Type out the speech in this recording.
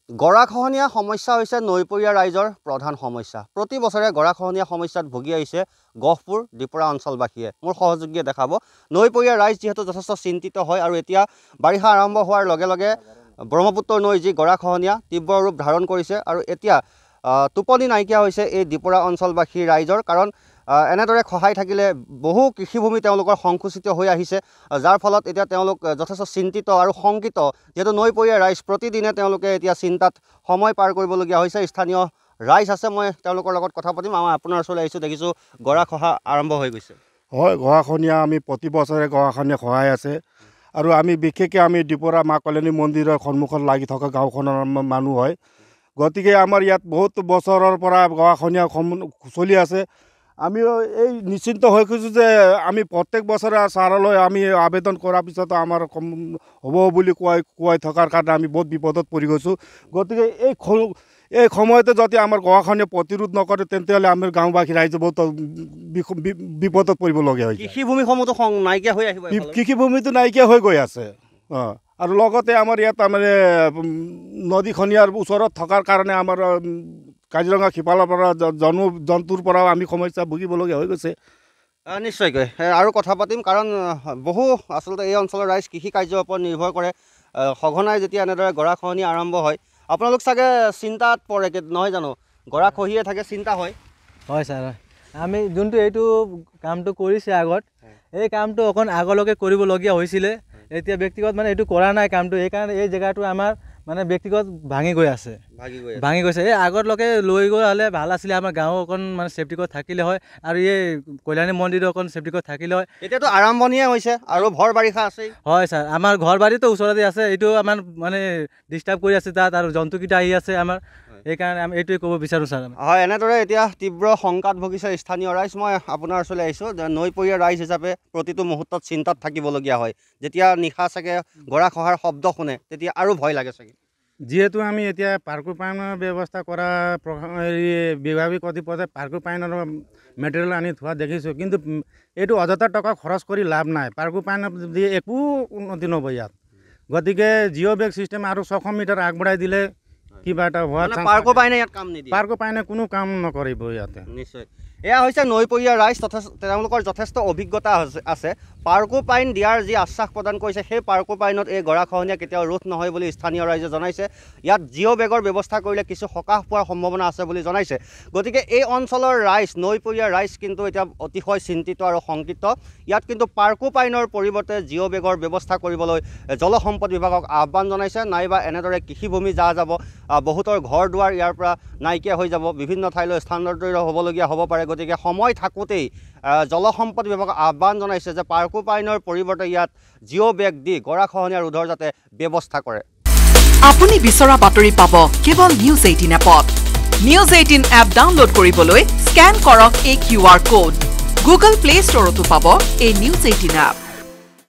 গৰাখহনীয়া সমস্যা হৈছে নৈপৰীয়া ৰাইজৰ প্ৰধান সমস্যা। প্ৰতি বছৰে গৰাখহনীয়া সমস্যাত ভুগি আহিছে গহপুৰ ডিপৰা অঞ্চলবাসীয়ে। মোৰ সহযোগীয়ে দেখাব নৈপৰীয়া ৰাইজ যিহেতু যথেষ্ট চিন্তিত হয় আৰু এতিয়া বাৰিষা আৰম্ভ হোৱাৰ লগে লগে ব্ৰহ্মপুত্ৰ নৈ যি গৰাখহনীয়া তীব্ৰ ৰূপ ধাৰণ কৰিছে আৰু এতিয়া টোপনি নাইকিয়া হৈছে এই ডিপৰা অঞ্চলবাসী ৰাইজৰ। কাৰণ এনেদৰে খহাই থাকিলে বহু কৃষিভূমি তেওঁলোকৰ সংকুচিত হৈ আহিছে, যাৰ ফলত এতিয়া তেওঁলোক যথেষ্ট চিন্তিত আৰু শংকিত। যেহেতু নৈপৰীয়া ৰাইজ প্ৰতিদিনে তেওঁলোকে এতিয়া চিন্তাত সময় পাৰ কৰিবলগীয়া হৈছে। স্থানীয় ৰাইজ আছে, মই তেওঁলোকৰ লগত কথা পাতিম। মই আপোনাৰ ওচৰলৈ আহিছোঁ, দেখিছোঁ গৰাখহা আৰম্ভ হৈ গৈছে। হয়, গৰাখহনীয়া আমি প্ৰতি বছৰে গৰাখহনীয়া খহাই আছে আৰু আমি বিশেষকৈ আমি ডিপৰা মা কল্যাণী মন্দিৰৰ সন্মুখত লাগি থকা গাঁওখনৰ মানুহ হয়। গতিকে আমাৰ ইয়াত বহুত বছৰৰ পৰা গৰাখহনীয়া চলি আছে। আমি এই নিশ্চিন্ত হৈ গৈছোঁ যে আমি প্ৰত্যেক বছৰে ছাৰলৈ আমি আবেদন কৰাৰ পিছতো আমাৰ হ'ব বুলি কোৱাই থকাৰ কাৰণে আমি বহুত বিপদত পৰি গৈছোঁ। গতিকে এই সময়তে যদি আমাৰ গৰাখহনীয়া প্ৰতিৰোধ নকৰে তেন্তেহ'লে আমাৰ গাঁওবাসী ৰাইজে বহুত বিপদত পৰিবলগীয়া হৈছে। কৃষিভূমিসমূহতো নাইকিয়া হৈ আহিব, কৃষিভূমিটো নাইকিয়া হৈ গৈ আছে। আৰু লগতে আমাৰ ইয়াত তাৰমানে নদীখনীয়াৰ ওচৰত থকাৰ কাৰণে আমাৰ কাজিৰঙা সিফালৰ পৰা জন্তুৰ পৰাও আমি সমস্যা ভুগিবলগীয়া হৈ গৈছে। নিশ্চয়কৈ আৰু কথা পাতিম, কাৰণ বহু আচলতে এই অঞ্চলৰ ৰাইজ কৃষি কাৰ্যৰ ওপৰত নিৰ্ভৰ কৰে। সঘনাই যেতিয়া এনেদৰে গৰাখহনীয়া আৰম্ভ হয় আপোনালোক চাগে চিন্তাত পৰে নহয় জানো? গৰা খহিয়ে থাকে, চিন্তা হয়। হয় ছাৰ, আমি যোনটো এইটো কামটো কৰিছে আগত, এই কামটো অকণ আগলৈকে কৰিবলগীয়া হৈছিলে। এতিয়া ব্যক্তিগত মানে এইটো কৰা নাই কামটো, সেইকাৰণে এই জেগাটো আমাৰ মানে ব্যক্তিগত ভাঙি গৈ আছে, ভাঙি গৈছে। এই আগতলৈকে লৈ গৈ হ'লে ভাল আছিলে, আমাৰ গাঁও অকণ মানে চেফটিকত থাকিলে হয় আৰু এই কল্যাণী মন্দিৰটো অকণ চেফটিকত থাকিলে হয়। এতিয়াতো আৰম্ভণিয়ে হৈছে আৰু ভৰ বাৰিষা আছেই। হয় ছাৰ, আমাৰ ঘৰ বাৰীতো ওচৰতে আছে, এইটো আমাৰ মানে ডিষ্টাৰ্ব কৰি আছে তাত, আৰু জন্তুকেইটা আহি আছে আমাৰ, সেইকাৰণে আমি এইটোৱে ক'ব বিচাৰোঁ ছাৰ। হয়, এনেদৰে এতিয়া তীব্ৰ শংকাত ভুগিছে স্থানীয় ৰাইজ। মই আপোনাৰ ওচৰলৈ আহিছোঁ যে নৈপৰীয়া ৰাইজ হিচাপে প্ৰতিটো মুহূৰ্তত চিন্তাত থাকিবলগীয়া হয়। যেতিয়া নিশা চাগে গৰাখহাৰ শব্দ শুনে তেতিয়া আৰু ভয় লাগে চাগে। যিহেতু আমি এতিয়া পাৰ্কো পাইনৰ ব্যৱস্থা কৰা বিভাগীয় কৰ্তৃপক্ষে পাৰ্কো পাইনৰ মেটেৰিয়েল আনি থোৱা দেখিছোঁ, কিন্তু এইটো অযথা টকা খৰচ কৰি লাভ নাই। পাৰ্কো পাইনত দি একো উন্নতি নহ'ব ইয়াত। গতিকে জিঅ' বেগ চিষ্টেম আৰু 600 মিটাৰ আগবঢ়াই দিলে কিবা এটা হোৱা পাৰ্কো পাইনে ইয়াত কাম নিদিয়ে। পাৰ্কো পাইনে কোনো কাম নকৰিব ইয়াতে। নিশ্চয়, এয়া হৈছে নৈপৰীয়া ৰাইজ, তেওঁলোকৰ যথেষ্ট অভিজ্ঞতা আছে। পাৰ্কো পাইন দিয়াৰ যি আশ্বাস প্ৰদান কৰিছে, সেই পাৰ্কো পাইনত এই গৰাখহনীয়া কেতিয়াও ৰোধ নহয় বুলি স্থানীয় ৰাইজে জনাইছে। ইয়াত জিঅ' বেগৰ ব্যৱস্থা কৰিলে কিছু সকাহ পোৱাৰ সম্ভাৱনা আছে বুলি জনাইছে। গতিকে এই অঞ্চলৰ ৰাইজ, নৈপৰীয়া ৰাইজ কিন্তু এতিয়া অতিশয় চিন্তিত আৰু শংকিত। ইয়াত কিন্তু পাৰ্কো পাইনৰ পৰিৱৰ্তে জিঅ' বেগৰ ব্যৱস্থা কৰিবলৈ জলসম্পদ বিভাগক আহ্বান জনাইছে। নাইবা এনেদৰে কৃষিভূমি যা যাব, বহুতৰ ঘৰ দুৱাৰ ইয়াৰ পৰা নাইকিয়া হৈ যাব, বিভিন্ন ঠাইলৈ স্থানান্তৰিত হ'বলগীয়া হ'ব পাৰে। গতিকে সময় থাকোঁতেই জলসম্পদ বিভাগক আহ্বান জনাইছে যে পাৰ্কো পাইনৰ পৰিৱৰ্তে ইয়াত জিঅ' বেগ দি গৰাখহনীয়া ৰোধৰ যাতে ব্যৱস্থা কৰে। আপুনি বিচৰা বাতৰি পাব কেৱল নিউজ 18 এপত। নিউজ 18 এপ ডাউনলোড কৰিবলৈ স্কেন কৰক এই QR কোড। গুগল প্লে ষ্টৰতো পাব এই নিউজ 18 এপ।